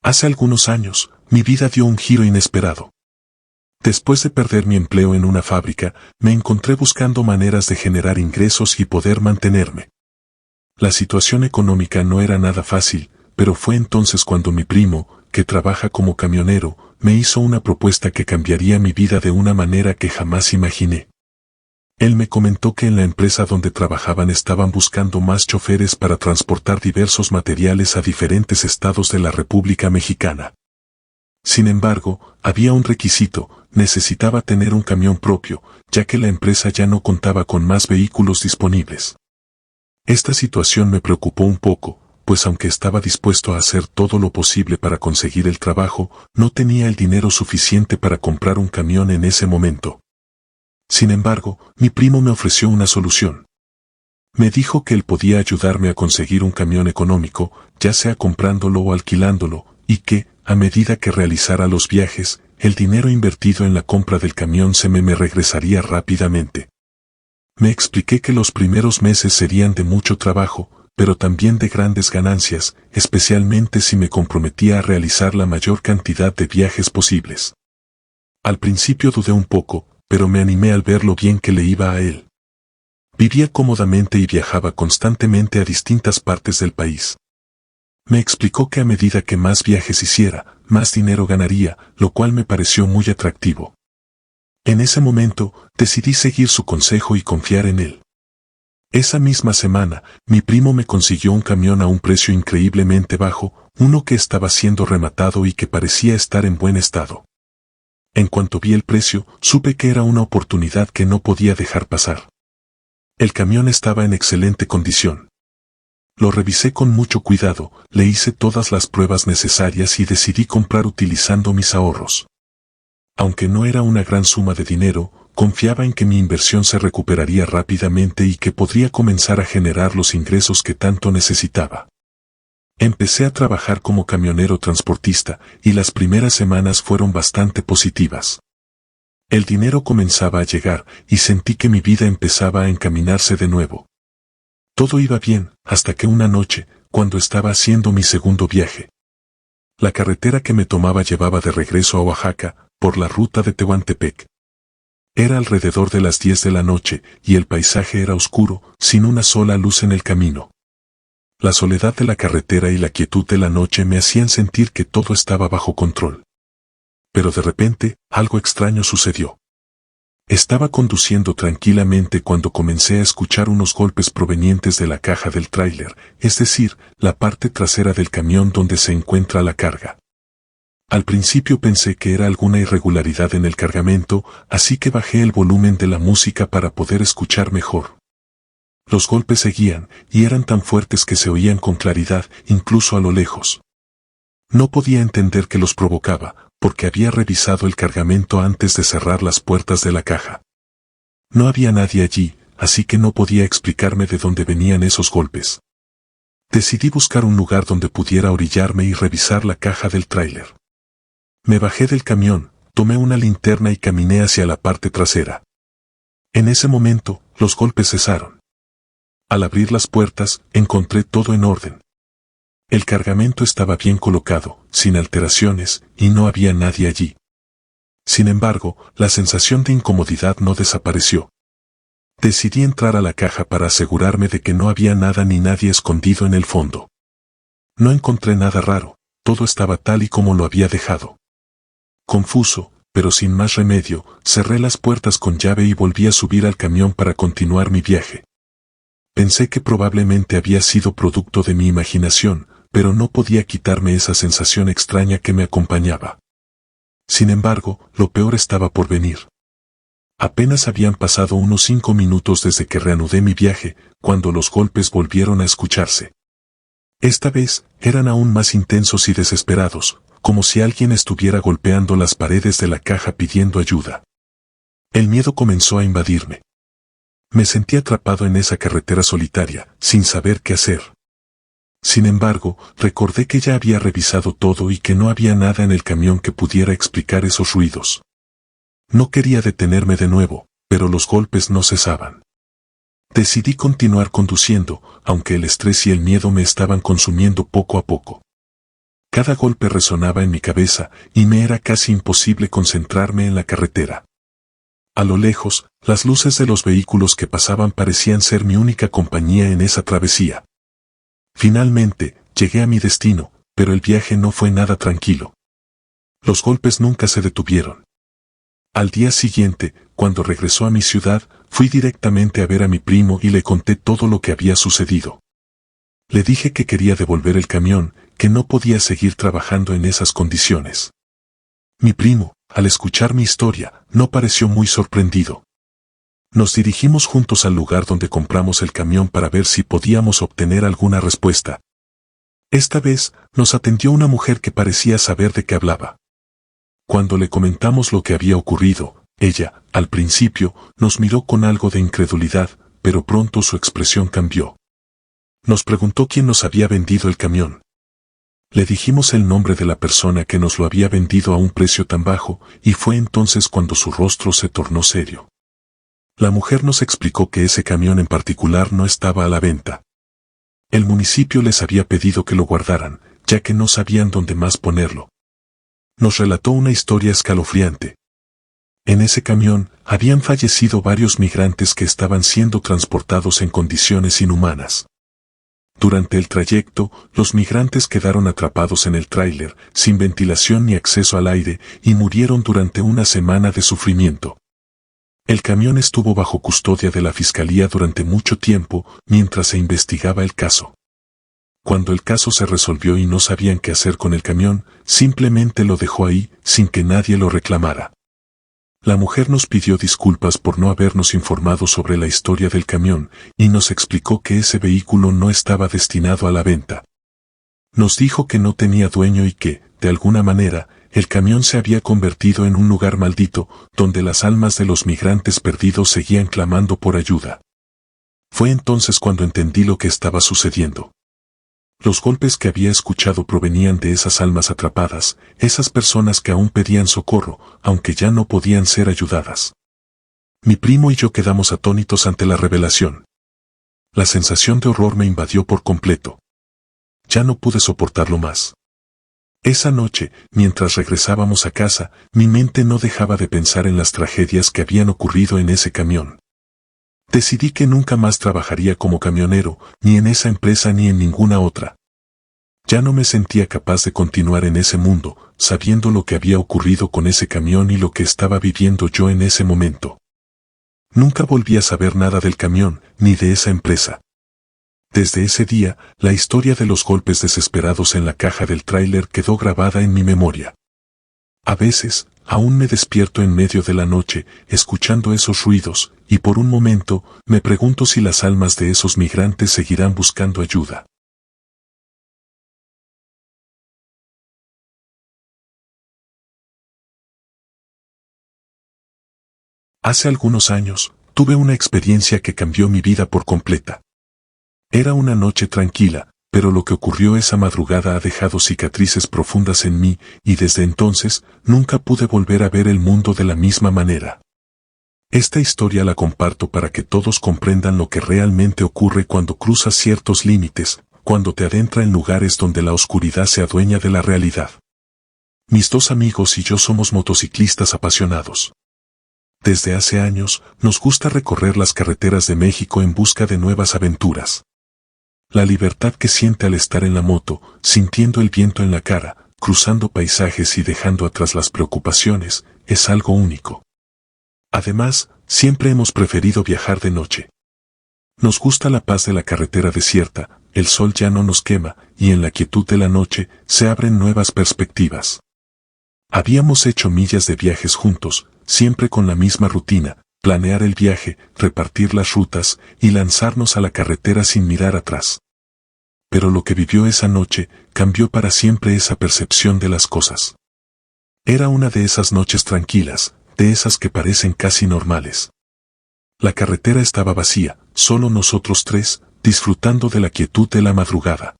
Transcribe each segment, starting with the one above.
Hace algunos años, mi vida dio un giro inesperado. Después de perder mi empleo en una fábrica, me encontré buscando maneras de generar ingresos y poder mantenerme. La situación económica no era nada fácil, pero fue entonces cuando mi primo, que trabaja como camionero, me hizo una propuesta que cambiaría mi vida de una manera que jamás imaginé. Él me comentó que en la empresa donde trabajaban estaban buscando más choferes para transportar diversos materiales a diferentes estados de la República Mexicana. Sin embargo, había un requisito: necesitaba tener un camión propio, ya que la empresa ya no contaba con más vehículos disponibles. Esta situación me preocupó un poco, pues aunque estaba dispuesto a hacer todo lo posible para conseguir el trabajo, no tenía el dinero suficiente para comprar un camión en ese momento. Sin embargo, mi primo me ofreció una solución. Me dijo que él podía ayudarme a conseguir un camión económico, ya sea comprándolo o alquilándolo, y que, a medida que realizara los viajes, el dinero invertido en la compra del camión me regresaría rápidamente. Me expliqué que los primeros meses serían de mucho trabajo, pero también de grandes ganancias, especialmente si me comprometía a realizar la mayor cantidad de viajes posibles. Al principio dudé un poco, pero me animé al ver lo bien que le iba a él. Vivía cómodamente y viajaba constantemente a distintas partes del país. Me explicó que a medida que más viajes hiciera, más dinero ganaría, lo cual me pareció muy atractivo. En ese momento, decidí seguir su consejo y confiar en él. Esa misma semana, mi primo me consiguió un camión a un precio increíblemente bajo, uno que estaba siendo rematado y que parecía estar en buen estado. En cuanto vi el precio, supe que era una oportunidad que no podía dejar pasar. El camión estaba en excelente condición. Lo revisé con mucho cuidado, le hice todas las pruebas necesarias y decidí comprar utilizando mis ahorros. Aunque no era una gran suma de dinero, confiaba en que mi inversión se recuperaría rápidamente y que podría comenzar a generar los ingresos que tanto necesitaba. Empecé a trabajar como camionero transportista, y las primeras semanas fueron bastante positivas. El dinero comenzaba a llegar, y sentí que mi vida empezaba a encaminarse de nuevo. Todo iba bien, hasta que una noche, cuando estaba haciendo mi segundo viaje. La carretera que me tomaba llevaba de regreso a Oaxaca, por la ruta de Tehuantepec. Era alrededor de las 10 de la noche, y el paisaje era oscuro, sin una sola luz en el camino. La soledad de la carretera y la quietud de la noche me hacían sentir que todo estaba bajo control. Pero de repente, algo extraño sucedió. Estaba conduciendo tranquilamente cuando comencé a escuchar unos golpes provenientes de la caja del tráiler, es decir, la parte trasera del camión donde se encuentra la carga. Al principio pensé que era alguna irregularidad en el cargamento, así que bajé el volumen de la música para poder escuchar mejor. Los golpes seguían, y eran tan fuertes que se oían con claridad, incluso a lo lejos. No podía entender qué los provocaba, porque había revisado el cargamento antes de cerrar las puertas de la caja. No había nadie allí, así que no podía explicarme de dónde venían esos golpes. Decidí buscar un lugar donde pudiera orillarme y revisar la caja del tráiler. Me bajé del camión, tomé una linterna y caminé hacia la parte trasera. En ese momento, los golpes cesaron. Al abrir las puertas, encontré todo en orden. El cargamento estaba bien colocado, sin alteraciones, y no había nadie allí. Sin embargo, la sensación de incomodidad no desapareció. Decidí entrar a la caja para asegurarme de que no había nada ni nadie escondido en el fondo. No encontré nada raro, todo estaba tal y como lo había dejado. Confuso, pero sin más remedio, cerré las puertas con llave y volví a subir al camión para continuar mi viaje. Pensé que probablemente había sido producto de mi imaginación, pero no podía quitarme esa sensación extraña que me acompañaba. Sin embargo, lo peor estaba por venir. Apenas habían pasado unos 5 minutos desde que reanudé mi viaje, cuando los golpes volvieron a escucharse. Esta vez, eran aún más intensos y desesperados, como si alguien estuviera golpeando las paredes de la caja pidiendo ayuda. El miedo comenzó a invadirme. Me sentí atrapado en esa carretera solitaria, sin saber qué hacer. Sin embargo, recordé que ya había revisado todo y que no había nada en el camión que pudiera explicar esos ruidos. No quería detenerme de nuevo, pero los golpes no cesaban. Decidí continuar conduciendo, aunque el estrés y el miedo me estaban consumiendo poco a poco. Cada golpe resonaba en mi cabeza y me era casi imposible concentrarme en la carretera. A lo lejos, las luces de los vehículos que pasaban parecían ser mi única compañía en esa travesía. Finalmente, llegué a mi destino, pero el viaje no fue nada tranquilo. Los golpes nunca se detuvieron. Al día siguiente, cuando regresó a mi ciudad, fui directamente a ver a mi primo y le conté todo lo que había sucedido. Le dije que quería devolver el camión, que no podía seguir trabajando en esas condiciones. Mi primo, al escuchar mi historia, no pareció muy sorprendido. Nos dirigimos juntos al lugar donde compramos el camión para ver si podíamos obtener alguna respuesta. Esta vez, nos atendió una mujer que parecía saber de qué hablaba. Cuando le comentamos lo que había ocurrido, ella, al principio, nos miró con algo de incredulidad, pero pronto su expresión cambió. Nos preguntó quién nos había vendido el camión. Le dijimos el nombre de la persona que nos lo había vendido a un precio tan bajo, y fue entonces cuando su rostro se tornó serio. La mujer nos explicó que ese camión en particular no estaba a la venta. El municipio les había pedido que lo guardaran, ya que no sabían dónde más ponerlo. Nos relató una historia escalofriante. En ese camión, habían fallecido varios migrantes que estaban siendo transportados en condiciones inhumanas. Durante el trayecto, los migrantes quedaron atrapados en el tráiler, sin ventilación ni acceso al aire, y murieron durante una semana de sufrimiento. El camión estuvo bajo custodia de la fiscalía durante mucho tiempo, mientras se investigaba el caso. Cuando el caso se resolvió y no sabían qué hacer con el camión, simplemente lo dejó ahí, sin que nadie lo reclamara. La mujer nos pidió disculpas por no habernos informado sobre la historia del camión, y nos explicó que ese vehículo no estaba destinado a la venta. Nos dijo que no tenía dueño y que, de alguna manera, el camión se había convertido en un lugar maldito, donde las almas de los migrantes perdidos seguían clamando por ayuda. Fue entonces cuando entendí lo que estaba sucediendo. Los golpes que había escuchado provenían de esas almas atrapadas, esas personas que aún pedían socorro, aunque ya no podían ser ayudadas. Mi primo y yo quedamos atónitos ante la revelación. La sensación de horror me invadió por completo. Ya no pude soportarlo más. Esa noche, mientras regresábamos a casa, mi mente no dejaba de pensar en las tragedias que habían ocurrido en ese camión. Decidí que nunca más trabajaría como camionero, ni en esa empresa ni en ninguna otra. Ya no me sentía capaz de continuar en ese mundo, sabiendo lo que había ocurrido con ese camión y lo que estaba viviendo yo en ese momento. Nunca volví a saber nada del camión, ni de esa empresa. Desde ese día, la historia de los golpes desesperados en la caja del tráiler quedó grabada en mi memoria. A veces, aún me despierto en medio de la noche, escuchando esos ruidos, y por un momento, me pregunto si las almas de esos migrantes seguirán buscando ayuda. Hace algunos años, tuve una experiencia que cambió mi vida por completa. Era una noche tranquila, pero lo que ocurrió esa madrugada ha dejado cicatrices profundas en mí, y desde entonces, nunca pude volver a ver el mundo de la misma manera. Esta historia la comparto para que todos comprendan lo que realmente ocurre cuando cruzas ciertos límites, cuando te adentra en lugares donde la oscuridad se adueña de la realidad. Mis dos amigos y yo somos motociclistas apasionados. Desde hace años, nos gusta recorrer las carreteras de México en busca de nuevas aventuras. La libertad que siente al estar en la moto, sintiendo el viento en la cara, cruzando paisajes y dejando atrás las preocupaciones, es algo único. Además, siempre hemos preferido viajar de noche. Nos gusta la paz de la carretera desierta, el sol ya no nos quema, y en la quietud de la noche, se abren nuevas perspectivas. Habíamos hecho millas de viajes juntos, siempre con la misma rutina, planear el viaje, repartir las rutas, y lanzarnos a la carretera sin mirar atrás. Pero lo que vivió esa noche, cambió para siempre esa percepción de las cosas. Era una de esas noches tranquilas, de esas que parecen casi normales. La carretera estaba vacía, solo nosotros tres, disfrutando de la quietud de la madrugada.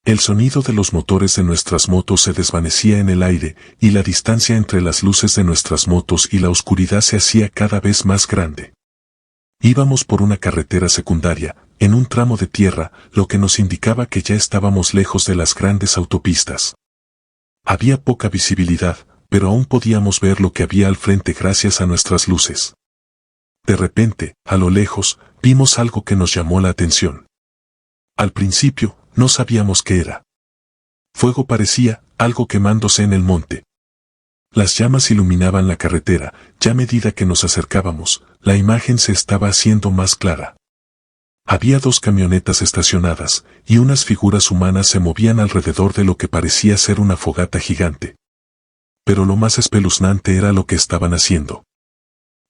El sonido de los motores de nuestras motos se desvanecía en el aire, y la distancia entre las luces de nuestras motos y la oscuridad se hacía cada vez más grande. Íbamos por una carretera secundaria, en un tramo de tierra, lo que nos indicaba que ya estábamos lejos de las grandes autopistas. Había poca visibilidad, pero aún podíamos ver lo que había al frente gracias a nuestras luces. De repente, a lo lejos, vimos algo que nos llamó la atención. Al principio, no sabíamos qué era. Fuego parecía, algo quemándose en el monte. Las llamas iluminaban la carretera, y a medida que nos acercábamos, la imagen se estaba haciendo más clara. Había 2 camionetas estacionadas, y unas figuras humanas se movían alrededor de lo que parecía ser una fogata gigante. Pero lo más espeluznante era lo que estaban haciendo.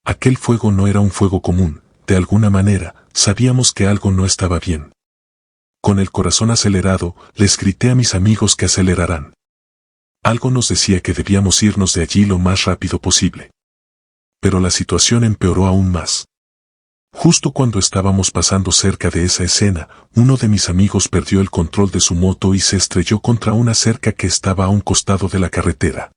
Aquel fuego no era un fuego común, de alguna manera, sabíamos que algo no estaba bien. Con el corazón acelerado, les grité a mis amigos que aceleraran. Algo nos decía que debíamos irnos de allí lo más rápido posible. Pero la situación empeoró aún más. Justo cuando estábamos pasando cerca de esa escena, uno de mis amigos perdió el control de su moto y se estrelló contra una cerca que estaba a un costado de la carretera.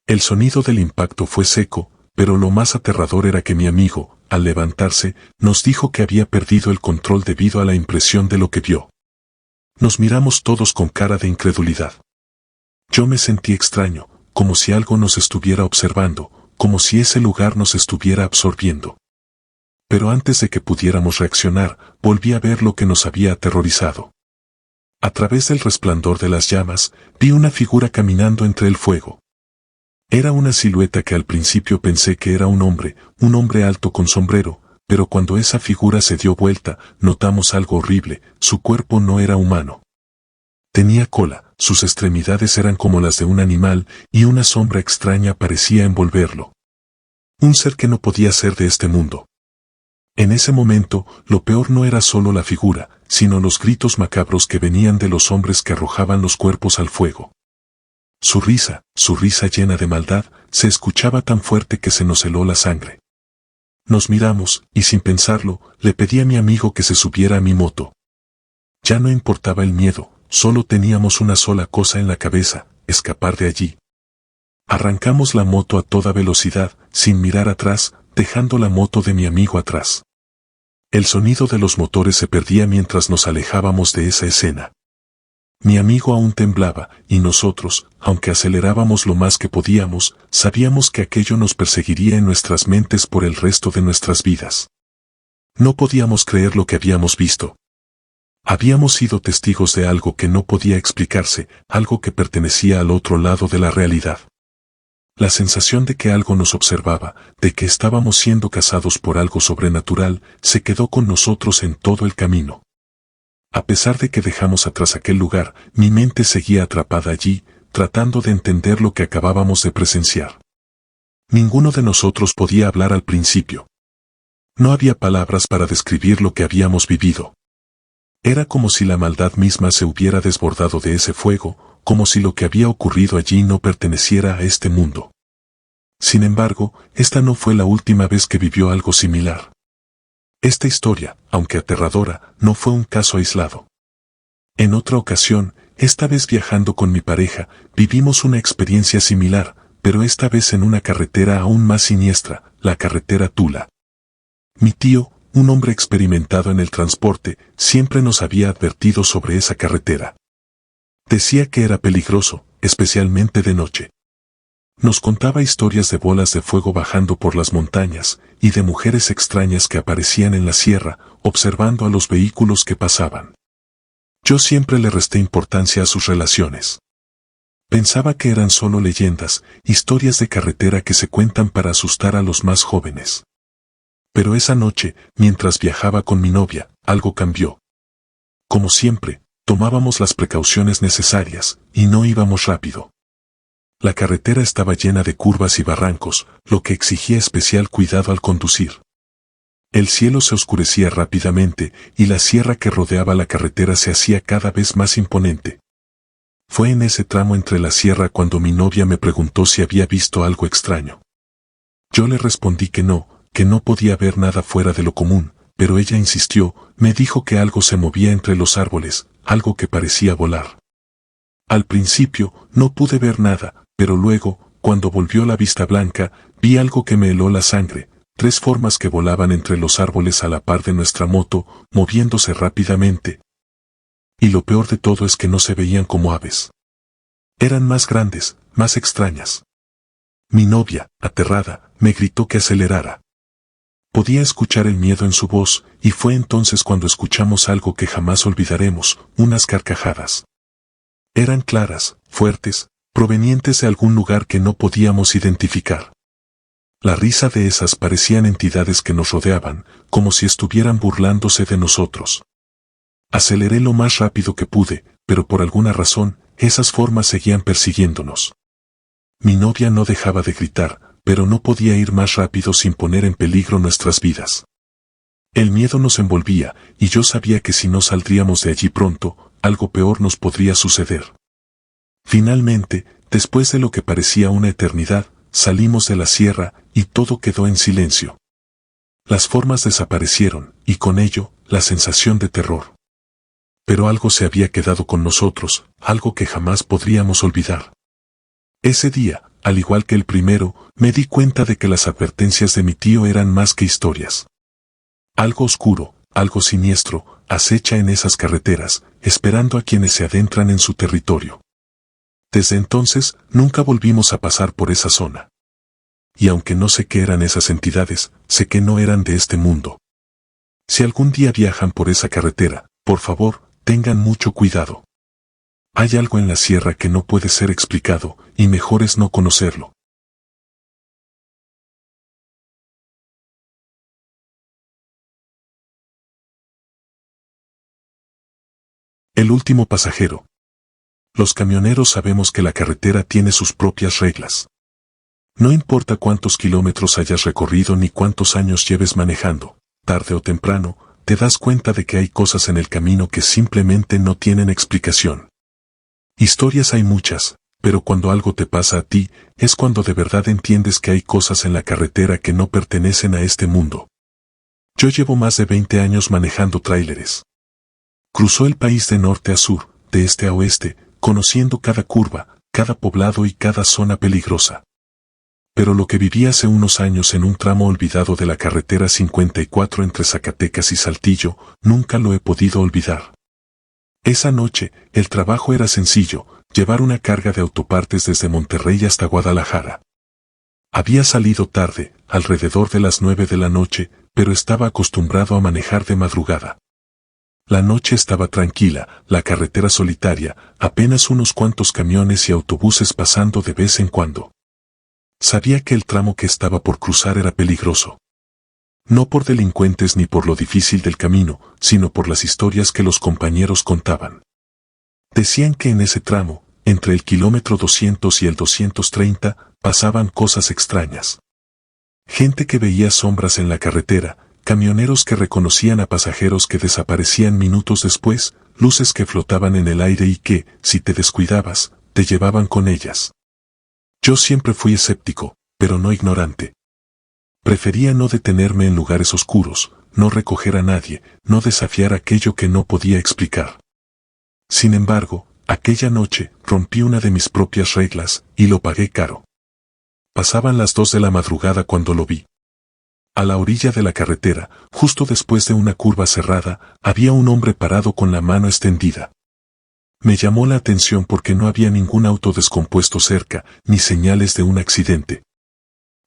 El sonido del impacto fue seco, pero lo más aterrador era que mi amigo, al levantarse, nos dijo que había perdido el control debido a la impresión de lo que vio. Nos miramos todos con cara de incredulidad. Yo me sentí extraño, como si algo nos estuviera observando, como si ese lugar nos estuviera absorbiendo. Pero antes de que pudiéramos reaccionar, volví a ver lo que nos había aterrorizado. A través del resplandor de las llamas, vi una figura caminando entre el fuego. Era una silueta que al principio pensé que era un hombre alto con sombrero, pero cuando esa figura se dio vuelta, notamos algo horrible, su cuerpo no era humano. Tenía cola, sus extremidades eran como las de un animal, y una sombra extraña parecía envolverlo. Un ser que no podía ser de este mundo. En ese momento, lo peor no era solo la figura, sino los gritos macabros que venían de los hombres que arrojaban los cuerpos al fuego. Su risa llena de maldad, se escuchaba tan fuerte que se nos heló la sangre. Nos miramos, y sin pensarlo, le pedí a mi amigo que se subiera a mi moto. Ya no importaba el miedo, solo teníamos una sola cosa en la cabeza, escapar de allí. Arrancamos la moto a toda velocidad, sin mirar atrás, dejando la moto de mi amigo atrás. El sonido de los motores se perdía mientras nos alejábamos de esa escena. Mi amigo aún temblaba, y nosotros, aunque acelerábamos lo más que podíamos, sabíamos que aquello nos perseguiría en nuestras mentes por el resto de nuestras vidas. No podíamos creer lo que habíamos visto. Habíamos sido testigos de algo que no podía explicarse, algo que pertenecía al otro lado de la realidad. La sensación de que algo nos observaba, de que estábamos siendo cazados por algo sobrenatural, se quedó con nosotros en todo el camino. A pesar de que dejamos atrás aquel lugar, mi mente seguía atrapada allí, tratando de entender lo que acabábamos de presenciar. Ninguno de nosotros podía hablar al principio. No había palabras para describir lo que habíamos vivido. Era como si la maldad misma se hubiera desbordado de ese fuego, como si lo que había ocurrido allí no perteneciera a este mundo. Sin embargo, esta no fue la última vez que vivió algo similar. Esta historia, aunque aterradora, no fue un caso aislado. En otra ocasión, esta vez viajando con mi pareja, vivimos una experiencia similar, pero esta vez en una carretera aún más siniestra, la carretera Tula. Mi tío, un hombre experimentado en el transporte, siempre nos había advertido sobre esa carretera. Decía que era peligroso, especialmente de noche. Nos contaba historias de bolas de fuego bajando por las montañas, y de mujeres extrañas que aparecían en la sierra, observando a los vehículos que pasaban. Yo siempre le resté importancia a sus relaciones. Pensaba que eran solo leyendas, historias de carretera que se cuentan para asustar a los más jóvenes. Pero esa noche, mientras viajaba con mi novia, algo cambió. Como siempre, tomábamos las precauciones necesarias, y no íbamos rápido. La carretera estaba llena de curvas y barrancos, lo que exigía especial cuidado al conducir. El cielo se oscurecía rápidamente, y la sierra que rodeaba la carretera se hacía cada vez más imponente. Fue en ese tramo entre la sierra cuando mi novia me preguntó si había visto algo extraño. Yo le respondí que no podía ver nada fuera de lo común, pero ella insistió, me dijo que algo se movía entre los árboles, algo que parecía volar. Al principio, no pude ver nada, pero luego, cuando volvió la vista blanca, vi algo que me heló la sangre, 3 formas que volaban entre los árboles a la par de nuestra moto, moviéndose rápidamente. Y lo peor de todo es que no se veían como aves. Eran más grandes, más extrañas. Mi novia, aterrada, me gritó que acelerara. Podía escuchar el miedo en su voz, y fue entonces cuando escuchamos algo que jamás olvidaremos, unas carcajadas. Eran claras, fuertes, provenientes de algún lugar que no podíamos identificar. La risa de esas parecían entidades que nos rodeaban, como si estuvieran burlándose de nosotros. Aceleré lo más rápido que pude, pero por alguna razón, esas formas seguían persiguiéndonos. Mi novia no dejaba de gritar, pero no podía ir más rápido sin poner en peligro nuestras vidas. El miedo nos envolvía, y yo sabía que si no saldríamos de allí pronto, algo peor nos podría suceder. Finalmente, después de lo que parecía una eternidad, salimos de la sierra, y todo quedó en silencio. Las formas desaparecieron, y con ello, la sensación de terror. Pero algo se había quedado con nosotros, algo que jamás podríamos olvidar. Ese día, al igual que el primero, me di cuenta de que las advertencias de mi tío eran más que historias. Algo oscuro, algo siniestro, acecha en esas carreteras, esperando a quienes se adentran en su territorio. Desde entonces, nunca volvimos a pasar por esa zona. Y aunque no sé qué eran esas entidades, sé que no eran de este mundo. Si algún día viajan por esa carretera, por favor, tengan mucho cuidado. Hay algo en la sierra que no puede ser explicado, y mejor es no conocerlo. El último pasajero. Los camioneros sabemos que la carretera tiene sus propias reglas. No importa cuántos kilómetros hayas recorrido ni cuántos años lleves manejando, tarde o temprano, te das cuenta de que hay cosas en el camino que simplemente no tienen explicación. Historias hay muchas, pero cuando algo te pasa a ti, es cuando de verdad entiendes que hay cosas en la carretera que no pertenecen a este mundo. Yo llevo más de 20 años manejando tráileres. Cruzó el país de norte a sur, de este a oeste, conociendo cada curva, cada poblado y cada zona peligrosa. Pero lo que viví hace unos años en un tramo olvidado de la carretera 54 entre Zacatecas y Saltillo, nunca lo he podido olvidar. Esa noche, el trabajo era sencillo, llevar una carga de autopartes desde Monterrey hasta Guadalajara. Había salido tarde, alrededor de las 9 de la noche, pero estaba acostumbrado a manejar de madrugada. La noche estaba tranquila, la carretera solitaria, apenas unos cuantos camiones y autobuses pasando de vez en cuando. Sabía que el tramo que estaba por cruzar era peligroso. No por delincuentes ni por lo difícil del camino, sino por las historias que los compañeros contaban. Decían que en ese tramo, entre el kilómetro 200 y el 230, pasaban cosas extrañas. Gente que veía sombras en la carretera, camioneros que reconocían a pasajeros que desaparecían minutos después, luces que flotaban en el aire y que, si te descuidabas, te llevaban con ellas. Yo siempre fui escéptico, pero no ignorante. Prefería no detenerme en lugares oscuros, no recoger a nadie, no desafiar aquello que no podía explicar. Sin embargo, aquella noche rompí una de mis propias reglas, y lo pagué caro. Pasaban las 2 de la madrugada cuando lo vi. A la orilla de la carretera, justo después de una curva cerrada, había un hombre parado con la mano extendida. Me llamó la atención porque no había ningún auto descompuesto cerca, ni señales de un accidente.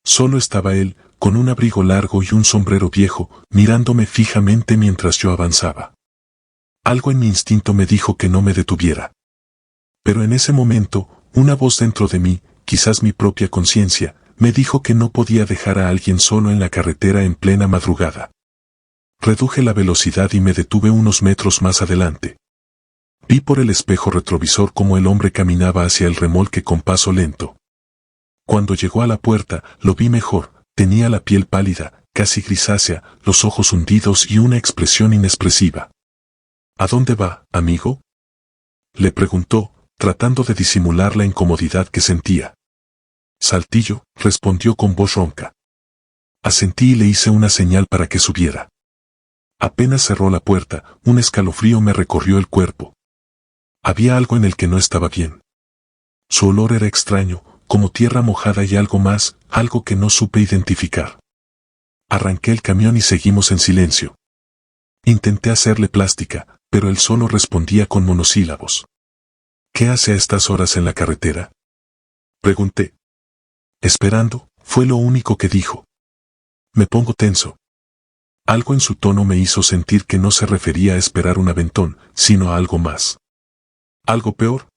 Solo estaba él, con un abrigo largo y un sombrero viejo, mirándome fijamente mientras yo avanzaba. Algo en mi instinto me dijo que no me detuviera. Pero en ese momento, una voz dentro de mí, quizás mi propia conciencia, me dijo que no podía dejar a alguien solo en la carretera en plena madrugada. Reduje la velocidad y me detuve unos metros más adelante. Vi por el espejo retrovisor cómo el hombre caminaba hacia el remolque con paso lento. Cuando llegó a la puerta, lo vi mejor, tenía la piel pálida, casi grisácea, los ojos hundidos y una expresión inexpresiva. ¿A dónde va, amigo?, le preguntó, tratando de disimular la incomodidad que sentía. Saltillo, respondió con voz ronca. Asentí y le hice una señal para que subiera. Apenas cerró la puerta, un escalofrío me recorrió el cuerpo. Había algo en el que no estaba bien. Su olor era extraño, como tierra mojada y algo más, algo que no supe identificar. Arranqué el camión y seguimos en silencio. Intenté hacerle plástica, pero él solo respondía con monosílabos. ¿Qué hace a estas horas en la carretera? Pregunté. Esperando, fue lo único que dijo. Me pongo tenso. Algo en su tono me hizo sentir que no se refería a esperar un aventón, sino a algo más. ¿Algo peor?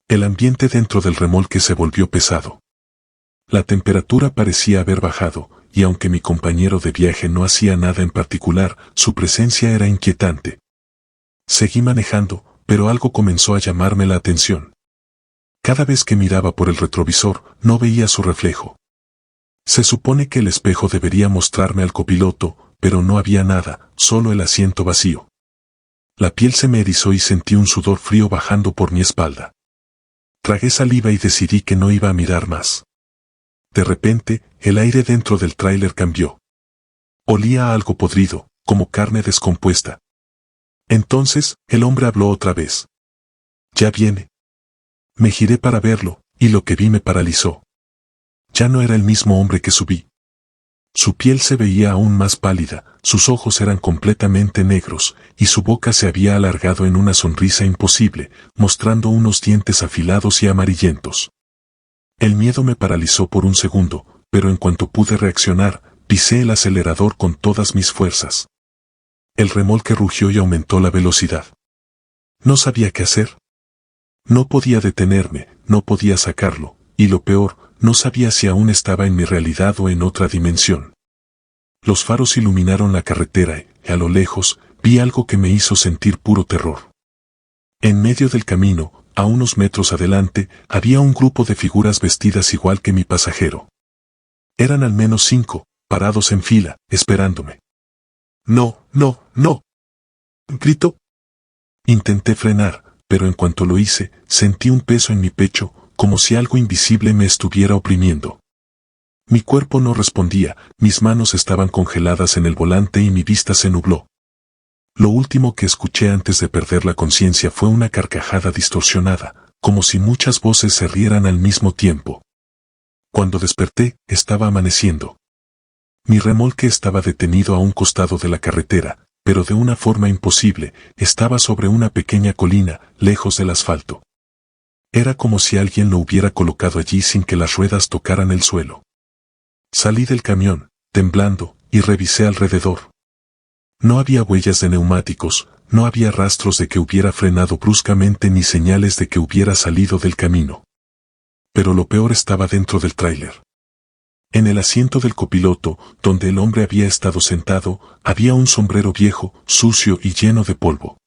El ambiente dentro del remolque se volvió pesado. La temperatura parecía haber bajado, y aunque mi compañero de viaje no hacía nada en particular, su presencia era inquietante. Seguí manejando, pero algo comenzó a llamarme la atención. Cada vez que miraba por el retrovisor, no veía su reflejo. Se supone que el espejo debería mostrarme al copiloto, pero no había nada, solo el asiento vacío. La piel se me erizó y sentí un sudor frío bajando por mi espalda. Tragué saliva y decidí que no iba a mirar más. De repente, el aire dentro del tráiler cambió. Olía a algo podrido, como carne descompuesta. Entonces, el hombre habló otra vez. Ya viene. Me giré para verlo, y lo que vi me paralizó. Ya no era el mismo hombre que subí. Su piel se veía aún más pálida, sus ojos eran completamente negros, y su boca se había alargado en una sonrisa imposible, mostrando unos dientes afilados y amarillentos. El miedo me paralizó por un segundo, pero en cuanto pude reaccionar, pisé el acelerador con todas mis fuerzas. El remolque rugió y aumentó la velocidad. No sabía qué hacer. No podía detenerme, no podía sacarlo, y lo peor, no sabía si aún estaba en mi realidad o en otra dimensión. Los faros iluminaron la carretera y, a lo lejos, vi algo que me hizo sentir puro terror. En medio del camino, a unos metros adelante, había un grupo de figuras vestidas igual que mi pasajero. Eran al menos 5, parados en fila, esperándome. No, no, no. Gritó. Intenté frenar, pero en cuanto lo hice, sentí un peso en mi pecho, como si algo invisible me estuviera oprimiendo. Mi cuerpo no respondía, mis manos estaban congeladas en el volante y mi vista se nubló. Lo último que escuché antes de perder la conciencia fue una carcajada distorsionada, como si muchas voces se rieran al mismo tiempo. Cuando desperté, estaba amaneciendo. Mi remolque estaba detenido a un costado de la carretera, pero de una forma imposible, estaba sobre una pequeña colina, lejos del asfalto. Era como si alguien lo hubiera colocado allí sin que las ruedas tocaran el suelo. Salí del camión, temblando, y revisé alrededor. No había huellas de neumáticos, no había rastros de que hubiera frenado bruscamente ni señales de que hubiera salido del camino. Pero lo peor estaba dentro del tráiler. En el asiento del copiloto, donde el hombre había estado sentado, había un sombrero viejo, sucio y lleno de polvo.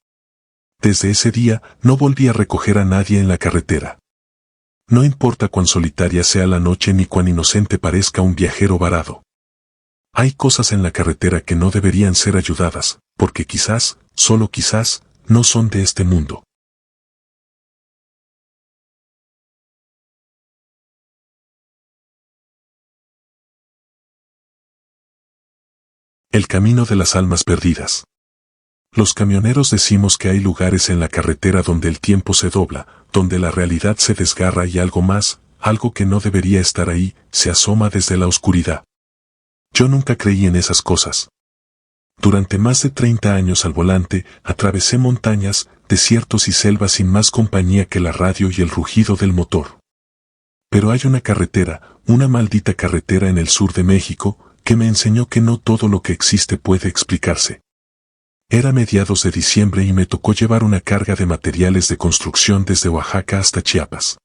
Desde ese día, no volví a recoger a nadie en la carretera. No importa cuán solitaria sea la noche ni cuán inocente parezca un viajero varado. Hay cosas en la carretera que no deberían ser ayudadas, porque quizás, solo quizás, no son de este mundo. El camino de las almas perdidas. Los camioneros decimos que hay lugares en la carretera donde el tiempo se dobla, donde la realidad se desgarra y algo más, algo que no debería estar ahí, se asoma desde la oscuridad. Yo nunca creí en esas cosas. Durante más de 30 años al volante, atravesé montañas, desiertos y selvas sin más compañía que la radio y el rugido del motor. Pero hay una carretera, una maldita carretera en el sur de México, que me enseñó que no todo lo que existe puede explicarse. Era mediados de diciembre y me tocó llevar una carga de materiales de construcción desde Oaxaca hasta Chiapas.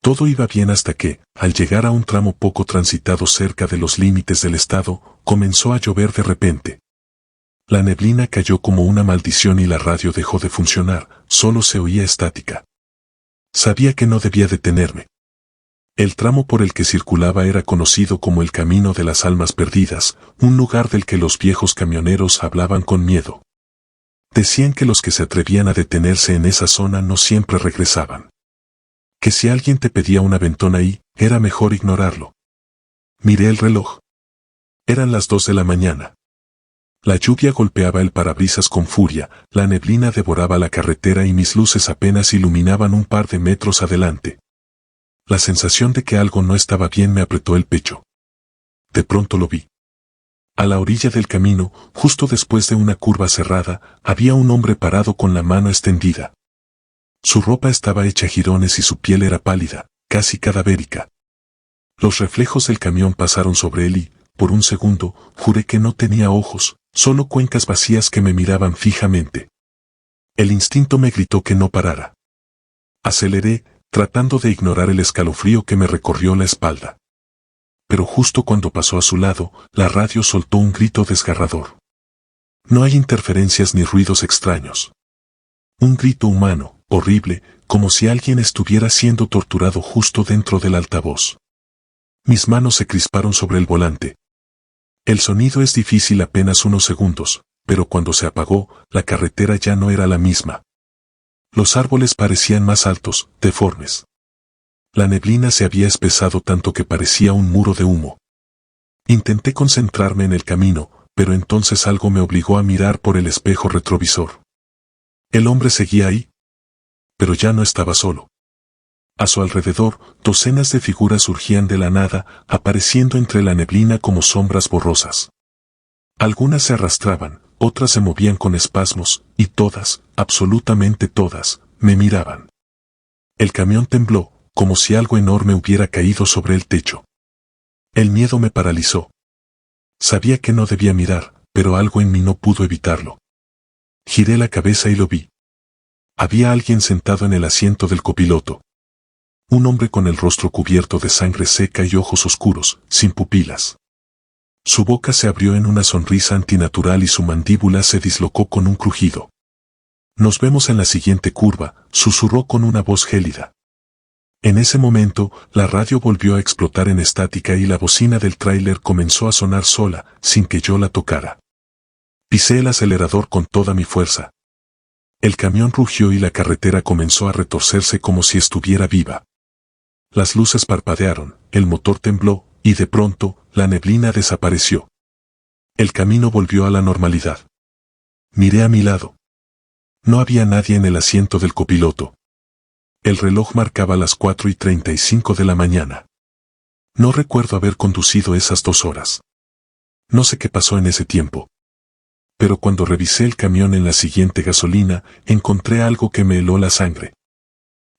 Todo iba bien hasta que, al llegar a un tramo poco transitado cerca de los límites del estado, comenzó a llover de repente. La neblina cayó como una maldición y la radio dejó de funcionar, solo se oía estática. Sabía que no debía detenerme. El tramo por el que circulaba era conocido como el Camino de las Almas Perdidas, un lugar del que los viejos camioneros hablaban con miedo. Decían que los que se atrevían a detenerse en esa zona no siempre regresaban. Que si alguien te pedía un aventón ahí, era mejor ignorarlo. Miré el reloj. Eran las 2 de la mañana. La lluvia golpeaba el parabrisas con furia, la neblina devoraba la carretera y mis luces apenas iluminaban un par de metros adelante. La sensación de que algo no estaba bien me apretó el pecho. De pronto lo vi. A la orilla del camino, justo después de una curva cerrada, había un hombre parado con la mano extendida. Su ropa estaba hecha jirones y su piel era pálida, casi cadavérica. Los reflejos del camión pasaron sobre él y, por un segundo, juré que no tenía ojos, solo cuencas vacías que me miraban fijamente. El instinto me gritó que no parara. Aceleré, tratando de ignorar el escalofrío que me recorrió la espalda. Pero justo cuando pasó a su lado, la radio soltó un grito desgarrador. No hay interferencias ni ruidos extraños. Un grito humano, horrible, como si alguien estuviera siendo torturado justo dentro del altavoz. Mis manos se crisparon sobre el volante. El sonido es difícil apenas unos segundos, pero cuando se apagó, la carretera ya no era la misma. Los árboles parecían más altos, deformes. La neblina se había espesado tanto que parecía un muro de humo. Intenté concentrarme en el camino, pero entonces algo me obligó a mirar por el espejo retrovisor. El hombre seguía ahí, pero ya no estaba solo. A su alrededor, docenas de figuras surgían de la nada, apareciendo entre la neblina como sombras borrosas. Algunas se arrastraban, otras se movían con espasmos, y todas, absolutamente todas, me miraban. El camión tembló, como si algo enorme hubiera caído sobre el techo. El miedo me paralizó. Sabía que no debía mirar, pero algo en mí no pudo evitarlo. Giré la cabeza y lo vi. Había alguien sentado en el asiento del copiloto. Un hombre con el rostro cubierto de sangre seca y ojos oscuros, sin pupilas. Su boca se abrió en una sonrisa antinatural y su mandíbula se dislocó con un crujido. «Nos vemos en la siguiente curva», susurró con una voz gélida. En ese momento, la radio volvió a explotar en estática y la bocina del tráiler comenzó a sonar sola, sin que yo la tocara. Pisé el acelerador con toda mi fuerza. El camión rugió y la carretera comenzó a retorcerse como si estuviera viva. Las luces parpadearon, el motor tembló, y de pronto, la neblina desapareció. El camino volvió a la normalidad. Miré a mi lado. No había nadie en el asiento del copiloto. El reloj marcaba las 4:35 de la mañana. No recuerdo haber conducido esas 2 horas. No sé qué pasó en ese tiempo. Pero cuando revisé el camión en la siguiente gasolina, encontré algo que me heló la sangre.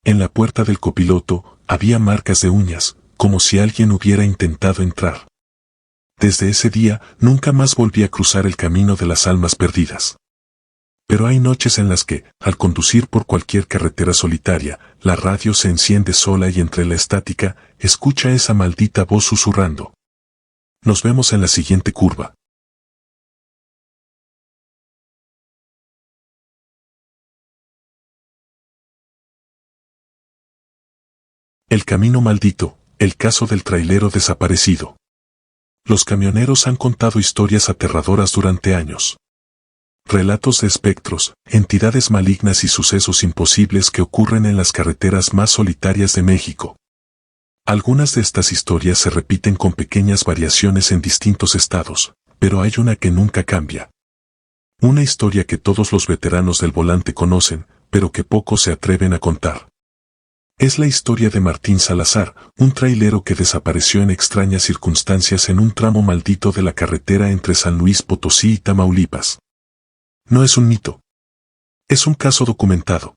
En la puerta del copiloto, había marcas de uñas, como si alguien hubiera intentado entrar. Desde ese día, nunca más volví a cruzar el camino de las almas perdidas. Pero hay noches en las que, al conducir por cualquier carretera solitaria, la radio se enciende sola y entre la estática, escucha esa maldita voz susurrando. Nos vemos en la siguiente curva. El camino maldito, el caso del trailero desaparecido. Los camioneros han contado historias aterradoras durante años. Relatos de espectros, entidades malignas y sucesos imposibles que ocurren en las carreteras más solitarias de México. Algunas de estas historias se repiten con pequeñas variaciones en distintos estados, pero hay una que nunca cambia. Una historia que todos los veteranos del volante conocen, pero que pocos se atreven a contar. Es la historia de Martín Salazar, un trailero que desapareció en extrañas circunstancias en un tramo maldito de la carretera entre San Luis Potosí y Tamaulipas. No es un mito. Es un caso documentado.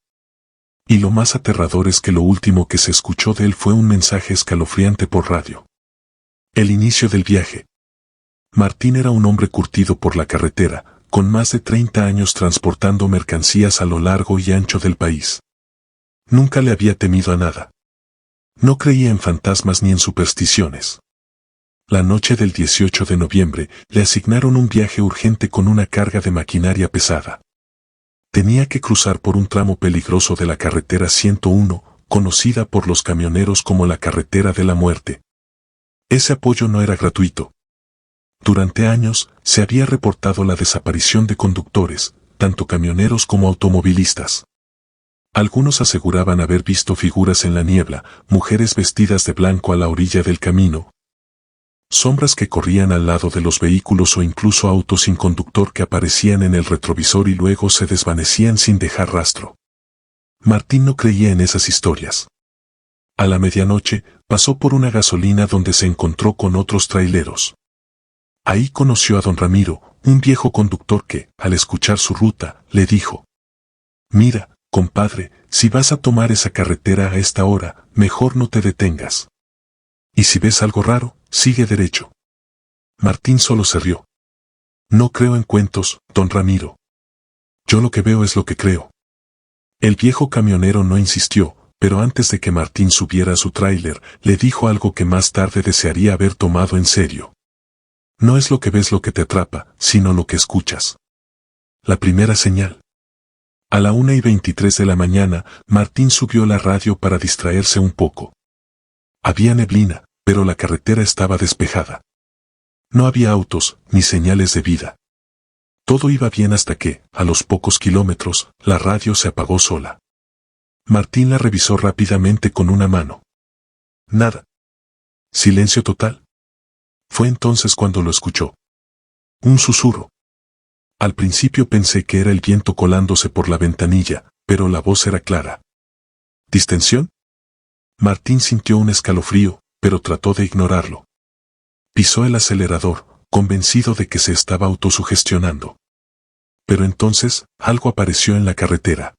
Y lo más aterrador es que lo último que se escuchó de él fue un mensaje escalofriante por radio. El inicio del viaje. Martín era un hombre curtido por la carretera, con más de 30 años transportando mercancías a lo largo y ancho del país. Nunca le había temido a nada. No creía en fantasmas ni en supersticiones. La noche del 18 de noviembre, le asignaron un viaje urgente con una carga de maquinaria pesada. Tenía que cruzar por un tramo peligroso de la carretera 101, conocida por los camioneros como la carretera de la muerte. Ese apoyo no era gratuito. Durante años, se había reportado la desaparición de conductores, tanto camioneros como automovilistas. Algunos aseguraban haber visto figuras en la niebla, mujeres vestidas de blanco a la orilla del camino, sombras que corrían al lado de los vehículos o incluso autos sin conductor que aparecían en el retrovisor y luego se desvanecían sin dejar rastro. Martín no creía en esas historias. A la medianoche, pasó por una gasolina donde se encontró con otros traileros. Ahí conoció a don Ramiro, un viejo conductor que, al escuchar su ruta, le dijo: «Mira, compadre, si vas a tomar esa carretera a esta hora, mejor no te detengas. Y si ves algo raro, sigue derecho». Martín solo se rió. «No creo en cuentos, don Ramiro. Yo lo que veo es lo que creo». El viejo camionero no insistió, pero antes de que Martín subiera a su tráiler, le dijo algo que más tarde desearía haber tomado en serio. No es lo que ves lo que te atrapa, sino lo que escuchas. La primera señal. A la 1:23 de la mañana, Martín subió la radio para distraerse un poco. Había neblina, pero la carretera estaba despejada. No había autos, ni señales de vida. Todo iba bien hasta que, a los pocos kilómetros, la radio se apagó sola. Martín la revisó rápidamente con una mano. Nada. Silencio total. Fue entonces cuando lo escuchó. Un susurro. Al principio pensé que era el viento colándose por la ventanilla, pero la voz era clara. ¿Distensión? Martín sintió un escalofrío, pero trató de ignorarlo. Pisó el acelerador, convencido de que se estaba autosugestionando. Pero entonces, algo apareció en la carretera.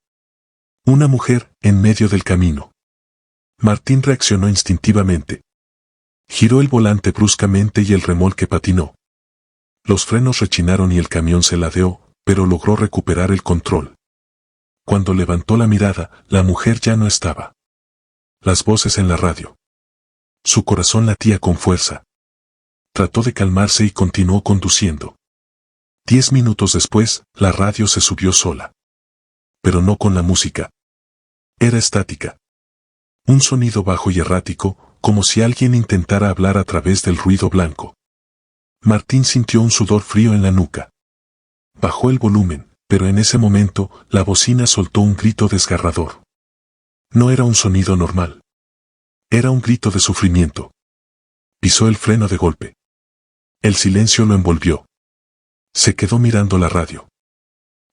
Una mujer, en medio del camino. Martín reaccionó instintivamente. Giró el volante bruscamente y el remolque patinó. Los frenos rechinaron y el camión se ladeó, pero logró recuperar el control. Cuando levantó la mirada, la mujer ya no estaba. Las voces en la radio. Su corazón latía con fuerza. Trató de calmarse y continuó conduciendo. 10 minutos después, la radio se subió sola. Pero no con la música. Era estática. Un sonido bajo y errático, como si alguien intentara hablar a través del ruido blanco. Martín sintió un sudor frío en la nuca. Bajó el volumen, pero en ese momento, la bocina soltó un grito desgarrador. No era un sonido normal. Era un grito de sufrimiento. Pisó el freno de golpe. El silencio lo envolvió. Se quedó mirando la radio.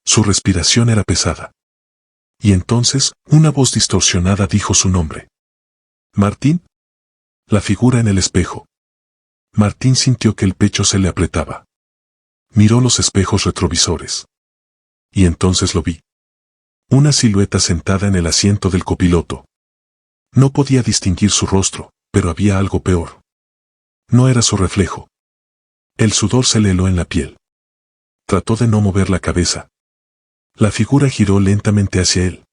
Su respiración era pesada. Y entonces, una voz distorsionada dijo su nombre. ¿Martín? La figura en el espejo. Martín sintió que el pecho se le apretaba. Miró los espejos retrovisores. Y entonces lo vi. Una silueta sentada en el asiento del copiloto. No podía distinguir su rostro, pero había algo peor. No era su reflejo. El sudor se le heló en la piel. Trató de no mover la cabeza. La figura giró lentamente hacia él.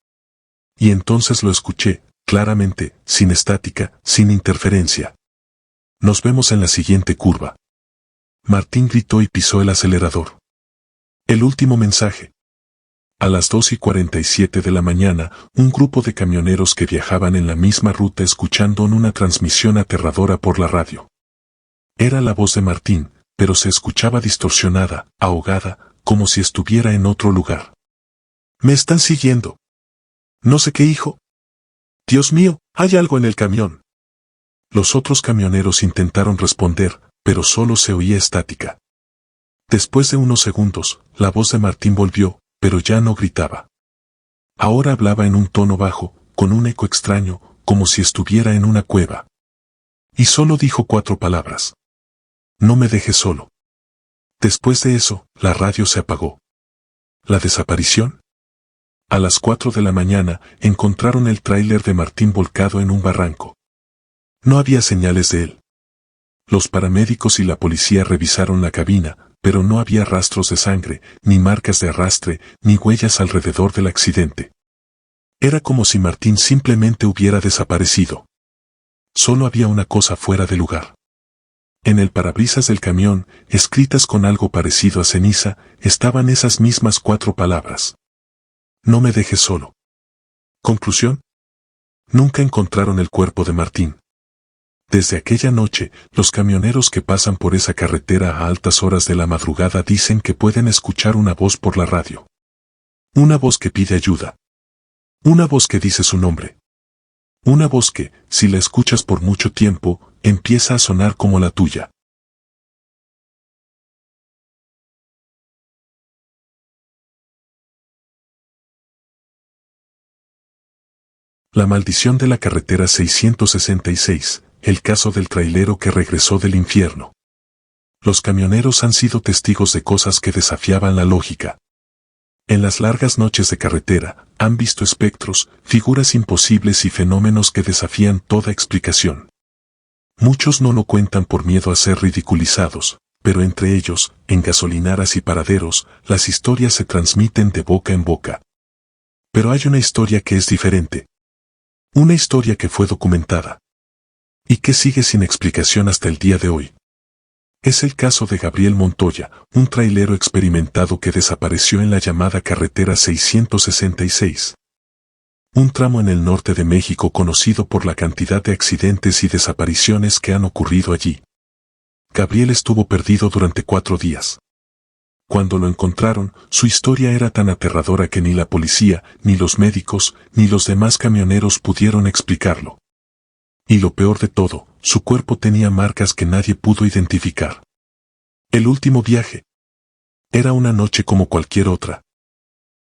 Y entonces lo escuché, claramente, sin estática, sin interferencia. Nos vemos en la siguiente curva. Martín gritó y pisó el acelerador. El último mensaje. A las 2:47 de la mañana, un grupo de camioneros que viajaban en la misma ruta escuchando una transmisión aterradora por la radio. Era la voz de Martín, pero se escuchaba distorsionada, ahogada, como si estuviera en otro lugar. «¿Me están siguiendo? No sé qué, hijo. Dios mío, hay algo en el camión». Los otros camioneros intentaron responder, pero solo se oía estática. Después de unos segundos, la voz de Martín volvió, pero ya no gritaba. Ahora hablaba en un tono bajo, con un eco extraño, como si estuviera en una cueva. Y solo dijo 4 palabras. «No me dejes solo». Después de eso, la radio se apagó. ¿La desaparición? A las 4 de la mañana, encontraron el tráiler de Martín volcado en un barranco. No había señales de él. Los paramédicos y la policía revisaron la cabina, pero no había rastros de sangre, ni marcas de arrastre, ni huellas alrededor del accidente. Era como si Martín simplemente hubiera desaparecido. Solo había una cosa fuera de lugar. En el parabrisas del camión, escritas con algo parecido a ceniza, estaban esas mismas 4 palabras. «No me dejes solo». Conclusión. Nunca encontraron el cuerpo de Martín. Desde aquella noche, los camioneros que pasan por esa carretera a altas horas de la madrugada dicen que pueden escuchar una voz por la radio. Una voz que pide ayuda. Una voz que dice su nombre. Una voz que, si la escuchas por mucho tiempo, empieza a sonar como la tuya. La maldición de la carretera 666, el caso del trailero que regresó del infierno. Los camioneros han sido testigos de cosas que desafiaban la lógica. En las largas noches de carretera, han visto espectros, figuras imposibles y fenómenos que desafían toda explicación. Muchos no lo cuentan por miedo a ser ridiculizados, pero entre ellos, en gasolineras y paraderos, las historias se transmiten de boca en boca. Pero hay una historia que es diferente. Una historia que fue documentada. Y que sigue sin explicación hasta el día de hoy. Es el caso de Gabriel Montoya, un trailero experimentado que desapareció en la llamada carretera 666. Un tramo en el norte de México conocido por la cantidad de accidentes y desapariciones que han ocurrido allí. Gabriel estuvo perdido durante 4 días. Cuando lo encontraron, su historia era tan aterradora que ni la policía, ni los médicos, ni los demás camioneros pudieron explicarlo. Y lo peor de todo, su cuerpo tenía marcas que nadie pudo identificar. El último viaje. Era una noche como cualquier otra.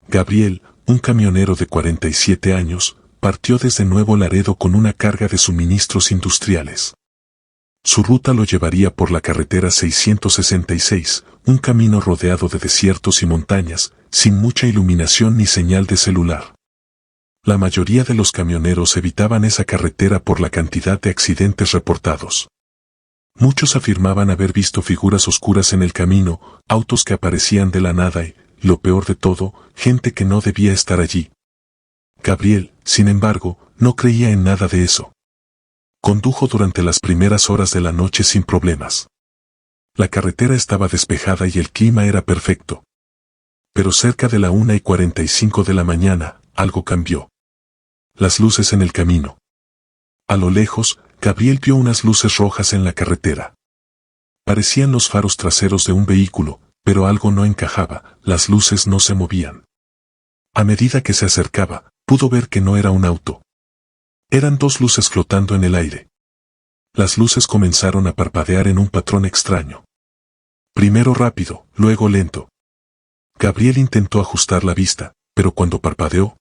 Gabriel, un camionero de 47 años, partió desde Nuevo Laredo con una carga de suministros industriales. Su ruta lo llevaría por la carretera 666, un camino rodeado de desiertos y montañas, sin mucha iluminación ni señal de celular. La mayoría de los camioneros evitaban esa carretera por la cantidad de accidentes reportados. Muchos afirmaban haber visto figuras oscuras en el camino, autos que aparecían de la nada y, lo peor de todo, gente que no debía estar allí. Gabriel, sin embargo, no creía en nada de eso. Condujo durante las primeras horas de la noche sin problemas. La carretera estaba despejada y el clima era perfecto. Pero cerca de la 1:45 de la mañana, algo cambió. Las luces en el camino. A lo lejos, Gabriel vio unas luces rojas en la carretera. Parecían los faros traseros de un vehículo, pero algo no encajaba, las luces no se movían. A medida que se acercaba, pudo ver que no era un auto. Eran 2 luces flotando en el aire. Las luces comenzaron a parpadear en un patrón extraño. Primero rápido, luego lento. Gabriel intentó ajustar la vista, pero cuando parpadeó,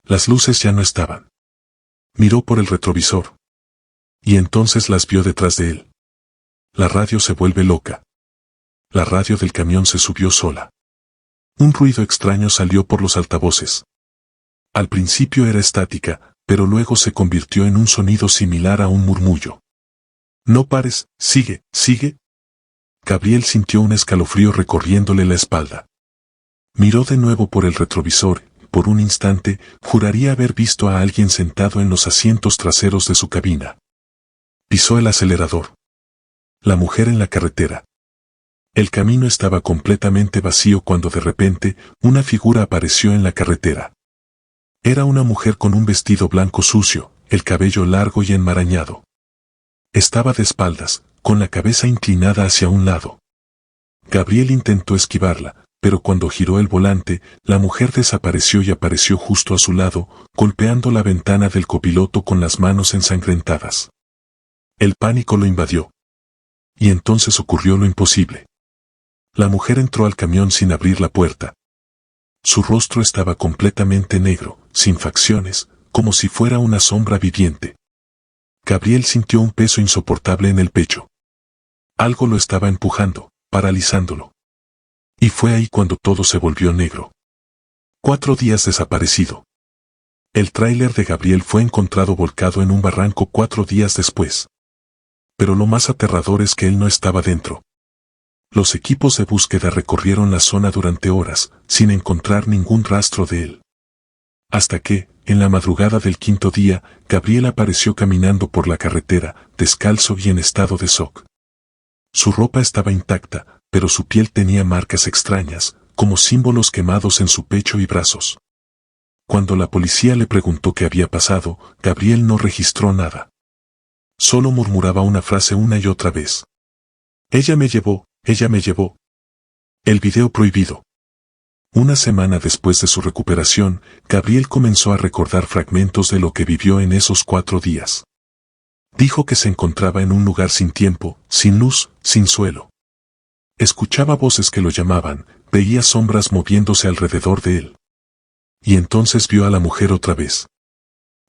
las luces ya no estaban. Miró por el retrovisor. Y entonces las vio detrás de él. La radio se vuelve loca. La radio del camión se subió sola. Un ruido extraño salió por los altavoces. Al principio era estática, pero luego se convirtió en un sonido similar a un murmullo. No pares, sigue, sigue. Gabriel sintió un escalofrío recorriéndole la espalda. Miró de nuevo por el retrovisor. Por un instante, juraría haber visto a alguien sentado en los asientos traseros de su cabina. Pisó el acelerador. La mujer en la carretera. El camino estaba completamente vacío cuando de repente, una figura apareció en la carretera. Era una mujer con un vestido blanco sucio, el cabello largo y enmarañado. Estaba de espaldas, con la cabeza inclinada hacia un lado. Gabriel intentó esquivarla, pero cuando giró el volante, la mujer desapareció y apareció justo a su lado, golpeando la ventana del copiloto con las manos ensangrentadas. El pánico lo invadió. Y entonces ocurrió lo imposible. La mujer entró al camión sin abrir la puerta. Su rostro estaba completamente negro, sin facciones, como si fuera una sombra viviente. Gabriel sintió un peso insoportable en el pecho. Algo lo estaba empujando, paralizándolo. Y fue ahí cuando todo se volvió negro. 4 días desaparecido. El tráiler de Gabriel fue encontrado volcado en un barranco 4 días después. Pero lo más aterrador es que él no estaba dentro. Los equipos de búsqueda recorrieron la zona durante horas, sin encontrar ningún rastro de él. Hasta que, en la madrugada del 5.º día, Gabriel apareció caminando por la carretera, descalzo y en estado de shock. Su ropa estaba intacta, pero su piel tenía marcas extrañas, como símbolos quemados en su pecho y brazos. Cuando la policía le preguntó qué había pasado, Gabriel no registró nada. Solo murmuraba una frase una y otra vez. Ella me llevó, ella me llevó. El video prohibido. Una semana después de su recuperación, Gabriel comenzó a recordar fragmentos de lo que vivió en esos 4 días. Dijo que se encontraba en un lugar sin tiempo, sin luz, sin suelo. Escuchaba voces que lo llamaban, veía sombras moviéndose alrededor de él. Y entonces vio a la mujer otra vez.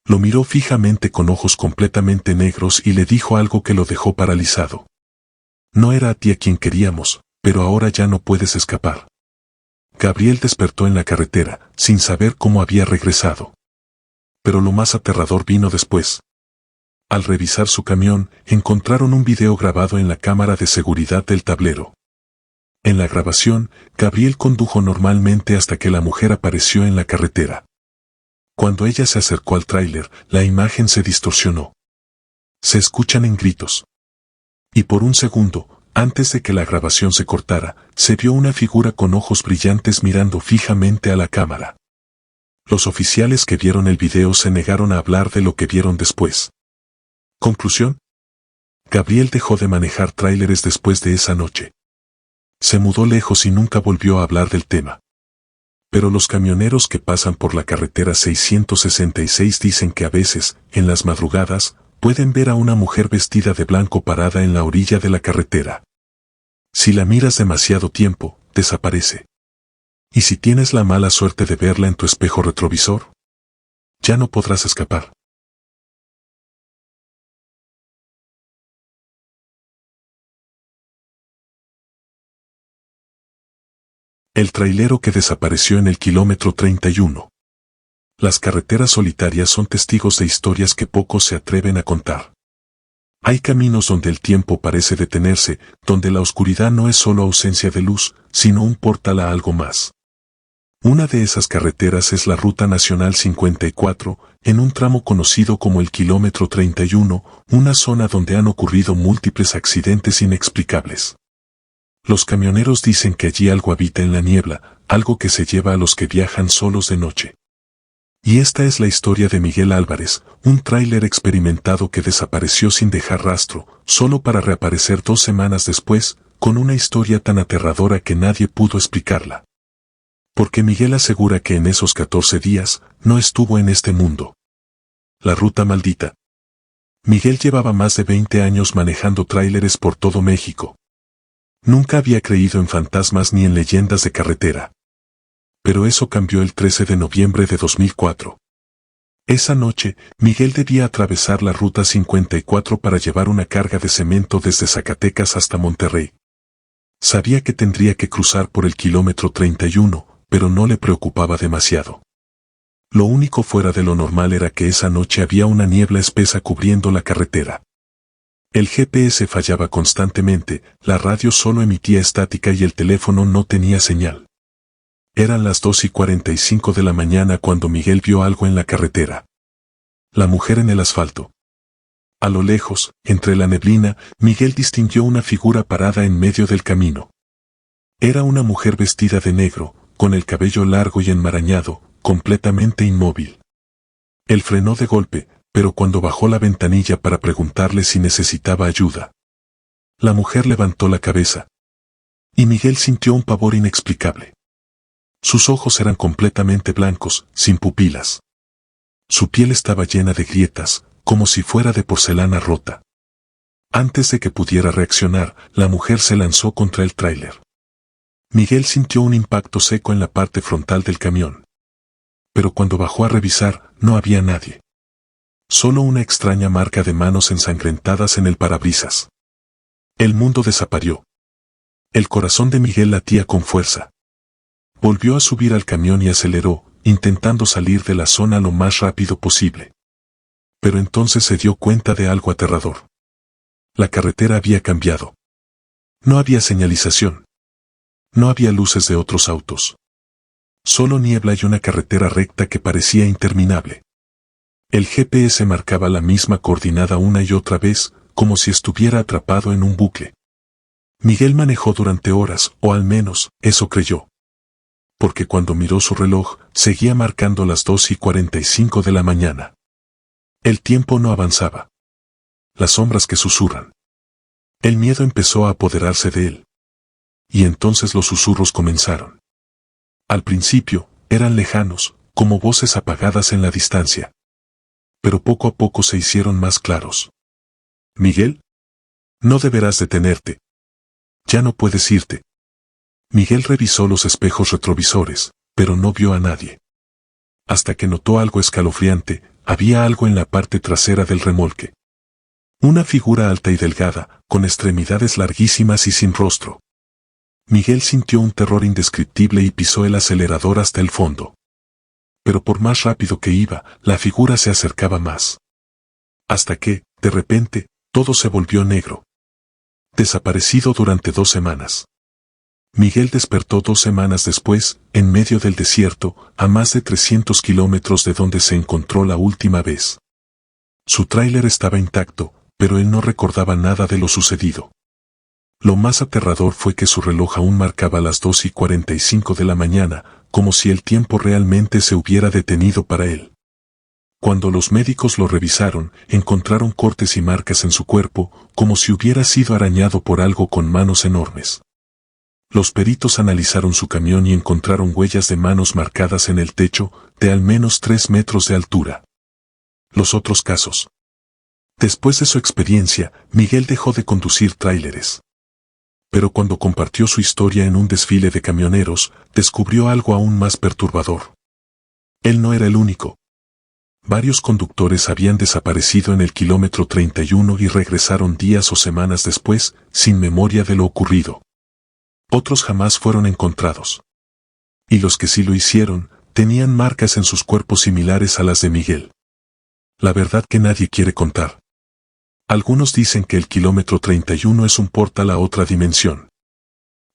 Lo miró fijamente con ojos completamente negros y le dijo algo que lo dejó paralizado. No era a ti a quien queríamos, pero ahora ya no puedes escapar. Gabriel despertó en la carretera, sin saber cómo había regresado. Pero lo más aterrador vino después. Al revisar su camión, encontraron un video grabado en la cámara de seguridad del tablero. En la grabación, Gabriel condujo normalmente hasta que la mujer apareció en la carretera. Cuando ella se acercó al tráiler, la imagen se distorsionó. Se escuchan en gritos. Y por un segundo, antes de que la grabación se cortara, se vio una figura con ojos brillantes mirando fijamente a la cámara. Los oficiales que vieron el video se negaron a hablar de lo que vieron después. Conclusión: Gabriel dejó de manejar tráileres después de esa noche. Se mudó lejos y nunca volvió a hablar del tema. Pero los camioneros que pasan por la carretera 666 dicen que a veces, en las madrugadas, pueden ver a una mujer vestida de blanco parada en la orilla de la carretera. Si la miras demasiado tiempo, desaparece. Y si tienes la mala suerte de verla en tu espejo retrovisor, ya no podrás escapar. El trailero que desapareció en el kilómetro 31. Las carreteras solitarias son testigos de historias que pocos se atreven a contar. Hay caminos donde el tiempo parece detenerse, donde la oscuridad no es solo ausencia de luz, sino un portal a algo más. Una de esas carreteras es la Ruta Nacional 54, en un tramo conocido como el kilómetro 31, una zona donde han ocurrido múltiples accidentes inexplicables. Los camioneros dicen que allí algo habita en la niebla, algo que se lleva a los que viajan solos de noche. Y esta es la historia de Miguel Álvarez, un tráiler experimentado que desapareció sin dejar rastro, solo para reaparecer 2 semanas después, con una historia tan aterradora que nadie pudo explicarla. Porque Miguel asegura que en esos 14 días, no estuvo en este mundo. La ruta maldita. Miguel llevaba más de 20 años manejando tráileres por todo México. Nunca había creído en fantasmas ni en leyendas de carretera. Pero eso cambió el 13 de noviembre de 2004. Esa noche, Miguel debía atravesar la Ruta 54 para llevar una carga de cemento desde Zacatecas hasta Monterrey. Sabía que tendría que cruzar por el kilómetro 31, pero no le preocupaba demasiado. Lo único fuera de lo normal era que esa noche había una niebla espesa cubriendo la carretera. El GPS fallaba constantemente, la radio solo emitía estática y el teléfono no tenía señal. Eran las 2:45 de la mañana cuando Miguel vio algo en la carretera. La mujer en el asfalto. A lo lejos, entre la neblina, Miguel distinguió una figura parada en medio del camino. Era una mujer vestida de negro, con el cabello largo y enmarañado, completamente inmóvil. Él frenó de golpe, pero cuando bajó la ventanilla para preguntarle si necesitaba ayuda, la mujer levantó la cabeza. Y Miguel sintió un pavor inexplicable. Sus ojos eran completamente blancos, sin pupilas. Su piel estaba llena de grietas, como si fuera de porcelana rota. Antes de que pudiera reaccionar, la mujer se lanzó contra el tráiler. Miguel sintió un impacto seco en la parte frontal del camión. Pero cuando bajó a revisar, no había nadie. Solo una extraña marca de manos ensangrentadas en el parabrisas. El mundo desapareció. El corazón de Miguel latía con fuerza. Volvió a subir al camión y aceleró, intentando salir de la zona lo más rápido posible. Pero entonces se dio cuenta de algo aterrador. La carretera había cambiado. No había señalización. No había luces de otros autos. Solo niebla y una carretera recta que parecía interminable. El GPS marcaba la misma coordenada una y otra vez, como si estuviera atrapado en un bucle. Miguel manejó durante horas, o al menos, eso creyó. Porque cuando miró su reloj, seguía marcando las 2:45 de la mañana. El tiempo no avanzaba. Las sombras que susurran. El miedo empezó a apoderarse de él. Y entonces los susurros comenzaron. Al principio, eran lejanos, como voces apagadas en la distancia. Pero poco a poco se hicieron más claros. «Miguel, no deberás detenerte. Ya no puedes irte». Miguel revisó los espejos retrovisores, pero no vio a nadie. Hasta que notó algo escalofriante, había algo en la parte trasera del remolque. Una figura alta y delgada, con extremidades larguísimas y sin rostro. Miguel sintió un terror indescriptible y pisó el acelerador hasta el fondo. Pero por más rápido que iba, la figura se acercaba más. Hasta que, de repente, todo se volvió negro. Desaparecido durante 2 semanas. Miguel despertó 2 semanas después, en medio del desierto, a más de 300 kilómetros de donde se encontró la última vez. Su tráiler estaba intacto, pero él no recordaba nada de lo sucedido. Lo más aterrador fue que su reloj aún marcaba las 2:45 de la mañana, como si el tiempo realmente se hubiera detenido para él. Cuando los médicos lo revisaron, encontraron cortes y marcas en su cuerpo, como si hubiera sido arañado por algo con manos enormes. Los peritos analizaron su camión y encontraron huellas de manos marcadas en el techo, de al menos 3 metros de altura. Los otros casos. Después de su experiencia, Miguel dejó de conducir tráileres. Pero cuando compartió su historia en un desfile de camioneros, descubrió algo aún más perturbador. Él no era el único. Varios conductores habían desaparecido en el kilómetro 31 y regresaron días o semanas después, sin memoria de lo ocurrido. Otros jamás fueron encontrados. Y los que sí lo hicieron, tenían marcas en sus cuerpos similares a las de Miguel. La verdad que nadie quiere contar. Algunos dicen que el kilómetro 31 es un portal a otra dimensión.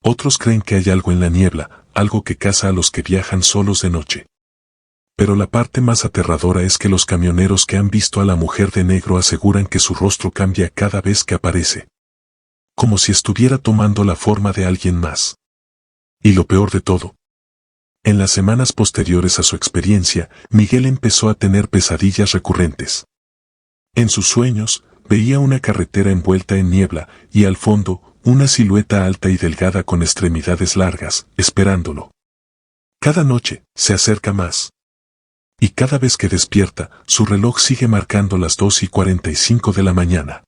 Otros creen que hay algo en la niebla, algo que caza a los que viajan solos de noche. Pero la parte más aterradora es que los camioneros que han visto a la mujer de negro aseguran que su rostro cambia cada vez que aparece. Como si estuviera tomando la forma de alguien más. Y lo peor de todo. En las semanas posteriores a su experiencia, Miguel empezó a tener pesadillas recurrentes. En sus sueños, veía una carretera envuelta en niebla, y al fondo, una silueta alta y delgada con extremidades largas, esperándolo. Cada noche, se acerca más. Y cada vez que despierta, su reloj sigue marcando las 2:45 de la mañana.